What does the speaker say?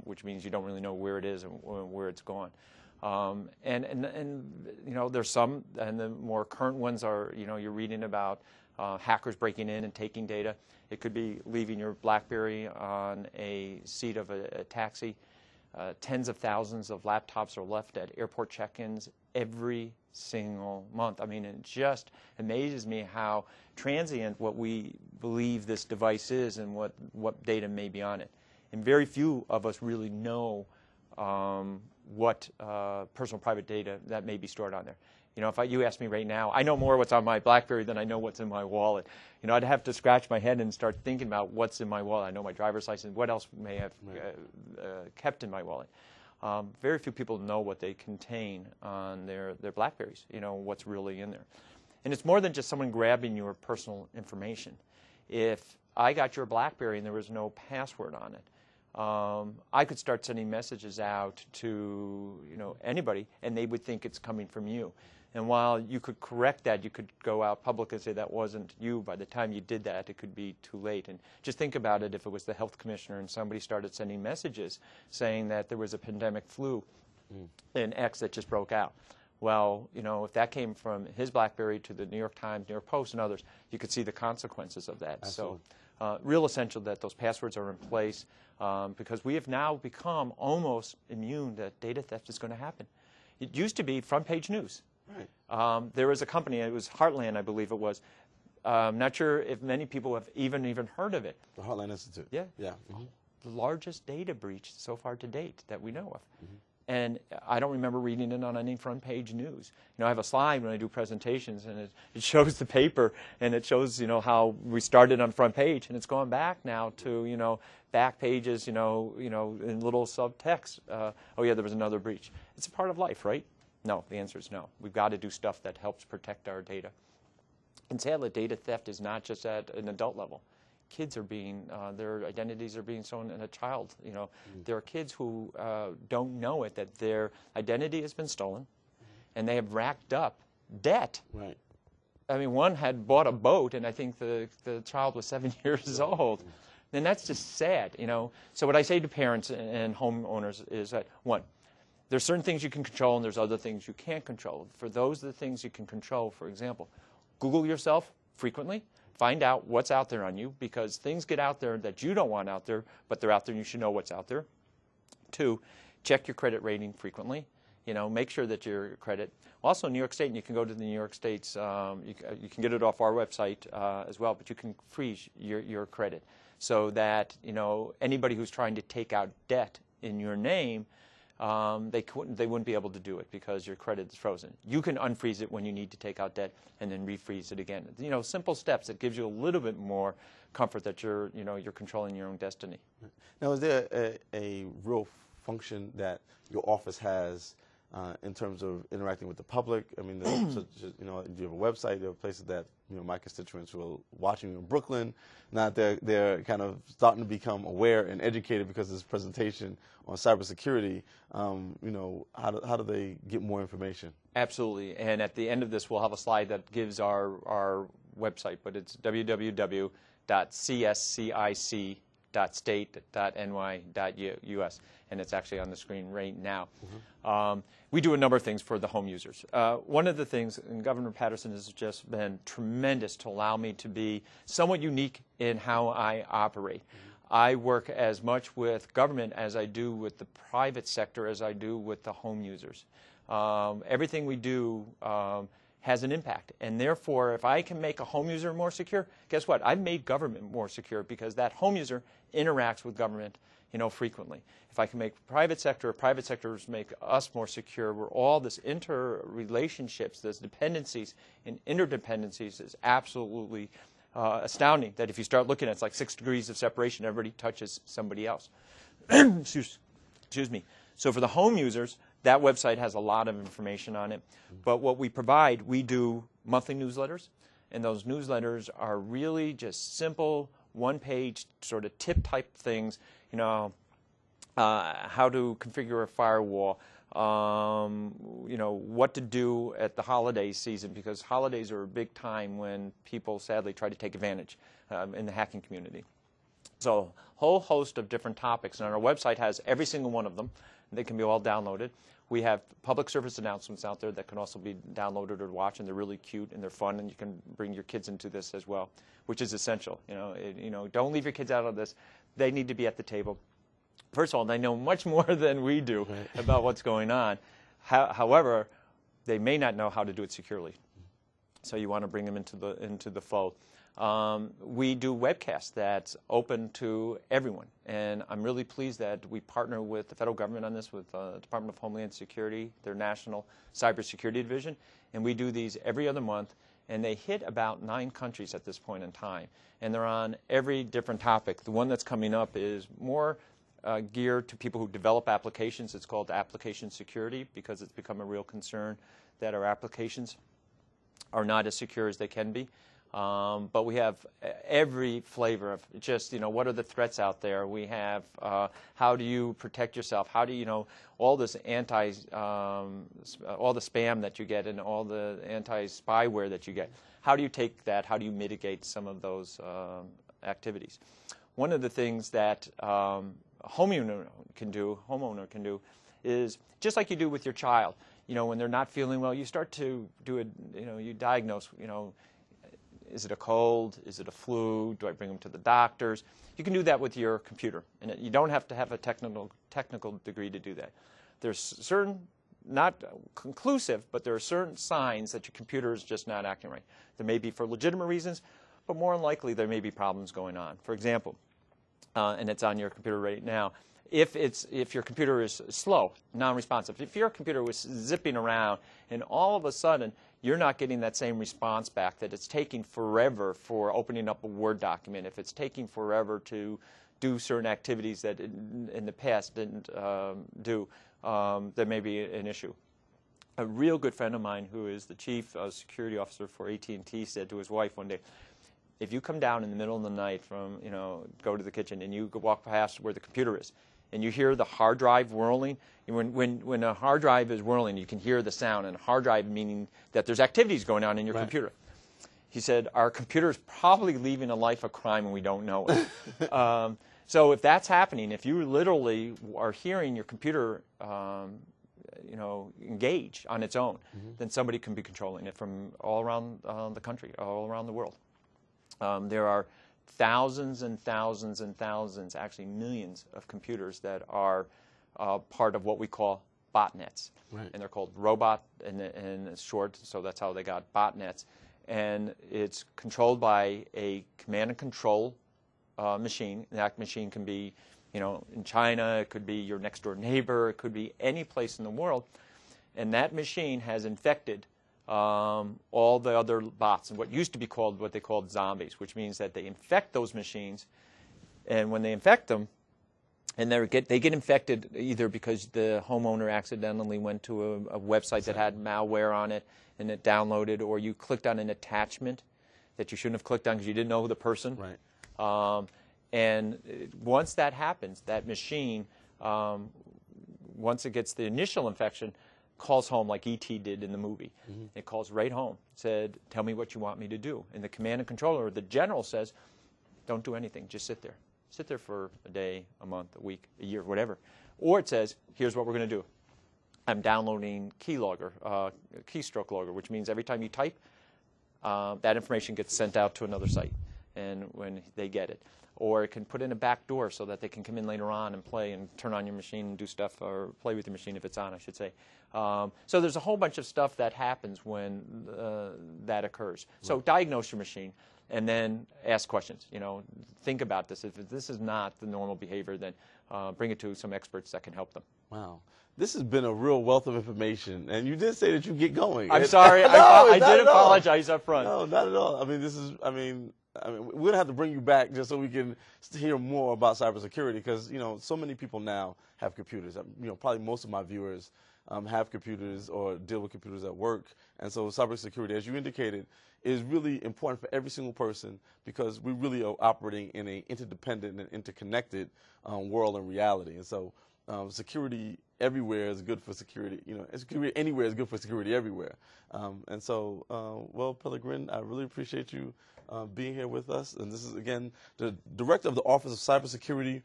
which means you don't really know where it is and where it's gone. And you know, there's some, and the more current ones are, you know, you're reading about hackers breaking in and taking data. It could be leaving your BlackBerry on a seat of a taxi. Tens of thousands of laptops are left at airport check-ins every single month. I mean, it just amazes me how transient what we believe this device is and what data may be on it. And very few of us really know what personal private data that may be stored on there. You know, if you ask me right now, I know more what's on my BlackBerry than I know what's in my wallet. You know, I'd have to scratch my head and start thinking about what's in my wallet. I know my driver's license. What else may have kept in my wallet? Very few people know what they contain on their BlackBerries, you know, what's really in there. And it's more than just someone grabbing your personal information. If I got your BlackBerry and there was no password on it, I could start sending messages out to, you know, anybody, and they would think it's coming from you. And while you could correct that, you could go out public and say that wasn't you. By the time you did that, it could be too late. And just think about it if it was the health commissioner and somebody started sending messages saying that there was a pandemic flu in X that just broke out. Well, you know, if that came from his BlackBerry to the New York Times, New York Post, and others, you could see the consequences of that. Absolutely. So real essential that those passwords are in place because we have now become almost immune that data theft is going to happen. It used to be front page news. Right. There was a company, it was Heartland, I believe it was. Not sure if many people have even heard of it. The Heartland Institute. Yeah. Yeah. Mm-hmm. The largest data breach so far to date that we know of. Mm-hmm. And I don't remember reading it on any front page news. You know, I have a slide when I do presentations, and it shows the paper, and it shows, you know, how we started on front page, and it's gone back now to, you know, back pages, you know, in little subtext. Oh yeah, there was another breach. It's a part of life, right? No, the answer is no. We've got to do stuff that helps protect our data. And sadly, data theft is not just at an adult level. Kids are being, their identities are being stolen in a child. You know, there are kids who don't know it, that their identity has been stolen, and they have racked up debt. Right. I mean, one had bought a boat, and I think the child was 7 years old. And that's just sad, you know. So what I say to parents and homeowners is that, one, there's certain things you can control, and there's other things you can't control. For those, the things you can control, for example, Google yourself frequently. Find out what's out there on you, because things get out there that you don't want out there, but they're out there and you should know what's out there. Two, check your credit rating frequently. You know, make sure that your credit. Also, New York State, and you can go to the New York State's, you can get it off our website as well, but you can freeze your credit so that, you know, anybody who's trying to take out debt in your name, they wouldn't be able to do it because your credit is frozen. You can unfreeze it when you need to take out debt and then refreeze it again. You know, simple steps that gives you a little bit more comfort that you're controlling your own destiny. Now, is there a real function that your office has in terms of interacting with the public? I mean, you know, do you have a website? There are places that, you know, my constituents who are watching in Brooklyn, now they're kind of starting to become aware and educated because of this presentation on cybersecurity. You know, how do they get more information? Absolutely. And at the end of this, we'll have a slide that gives our website, but it's www.cscic.state.ny.us, and it's actually on the screen right now. Mm-hmm. We do a number of things for the home users. One of the things, and Governor Patterson has just been tremendous to allow me to be somewhat unique in how I operate. Mm-hmm. I work as much with government as I do with the private sector as I do with the home users. Everything we do has an impact, and therefore if I can make a home user more secure, guess what? I've made government more secure because that home user interacts with government, you know, frequently. If I can make private sectors make us more secure, where all this interrelationships, this dependencies and interdependencies is absolutely astounding, that if you start looking at it, it's like 6 degrees of separation, everybody touches somebody else. Excuse me. So for the home users, that website has a lot of information on it. But what we provide, we do monthly newsletters, and those newsletters are really just simple, one-page sort of tip-type things. You know, how to configure a firewall, you know, what to do at the holiday season, because holidays are a big time when people sadly try to take advantage in the hacking community. So a whole host of different topics, and our website has every single one of them. They can be all downloaded. We have public service announcements out there that can also be downloaded or watched, and they're really cute and they're fun, and you can bring your kids into this as well, which is essential. Don't leave your kids out of this. They need to be at the table. First of all, they know much more than we do about what's going on. However, they may not know how to do it securely. So you want to bring them into the fold. We do webcasts that's open to everyone, and I'm really pleased that we partner with the federal government on this, with the Department of Homeland Security, their National Cybersecurity Division, and we do these every other month, and they hit about 9 countries at this point in time, and they're on every different topic. The one that's coming up is more geared to people who develop applications. It's called application security, because it's become a real concern that our applications are not as secure as they can be. But we have every flavor of just, what are the threats out there? We have how do you protect yourself? How do you, all this all the spam that you get and all the anti-spyware that you get. How do you take that? How do you mitigate some of those activities? One of the things that a homeowner can do is just like you do with your child. When they're not feeling well, you start to do it. You diagnose. Is it a cold? Is it a flu? Do I bring them to the doctors? You can do that with your computer, and you don't have to have a technical degree to do that. There's certain, not conclusive, but there are certain signs that your computer is just not acting right. There may be for legitimate reasons, but more than likely there may be problems going on. For example, and it's on your computer right now. If your computer is slow, non-responsive, if your computer was zipping around and all of a sudden you're not getting that same response back, that it's taking forever for opening up a Word document, if it's taking forever to do certain activities that in the past didn't do, there may be an issue. A real good friend of mine who is the chief security officer for AT&T said to his wife one day, if you come down in the middle of the night from, go to the kitchen and you walk past where the computer is, and you hear the hard drive whirling, when a hard drive is whirling, you can hear the sound, and hard drive meaning that there's activities going on in your computer. He said, our computer is probably leaving a life of crime and we don't know it. So if that's happening, if you literally are hearing your computer engage on its own, then somebody can be controlling it from all around the country, all around the world. There are thousands and thousands and thousands, actually millions of computers that are part of what we call botnets. And they're called robot in short, so that's how they got botnets. And it's controlled by a command and control machine. That machine can be, in China, it could be your next door neighbor, it could be any place in the world. And that machine has infected all the other bots, and what used to be called what they called zombies, which means that they infect those machines, and when they infect them, and they get infected either because the homeowner accidentally went to a website that had malware on it and it downloaded, or you clicked on an attachment that you shouldn't have clicked on because you didn't know the person. And once that happens, that machine, once it gets the initial infection, calls home like E.T. did in the movie. It calls right home, said, tell me what you want me to do. And the command and controller, or the general, says, don't do anything, just sit there. Sit there for a day, a month, a week, a year, whatever. Or it says, here's what we're going to do. I'm downloading keystroke logger, which means every time you type, that information gets sent out to another site, and when they get it. Or it can put in a back door so that they can come in later on and play and turn on your machine and do stuff, or play with your machine if it's on, I should say. So there's a whole bunch of stuff that happens when that occurs. So diagnose your machine and then ask questions. Think about this. If this is not the normal behavior, then bring it to some experts that can help them. Wow. This has been a real wealth of information, and you did say that you get going. I'm sorry. I did apologize up front. No, not at all. We're going to have to bring you back just so we can hear more about cybersecurity, because, so many people now have computers. Probably most of my viewers have computers or deal with computers at work. And so cybersecurity, as you indicated, is really important for every single person, because we really are operating in an interdependent and interconnected world and reality. And so security everywhere is good for security. Security anywhere is good for security everywhere. Well, Pellegrin, I really appreciate you being here with us. And this is, again, the Director of the Office of Cybersecurity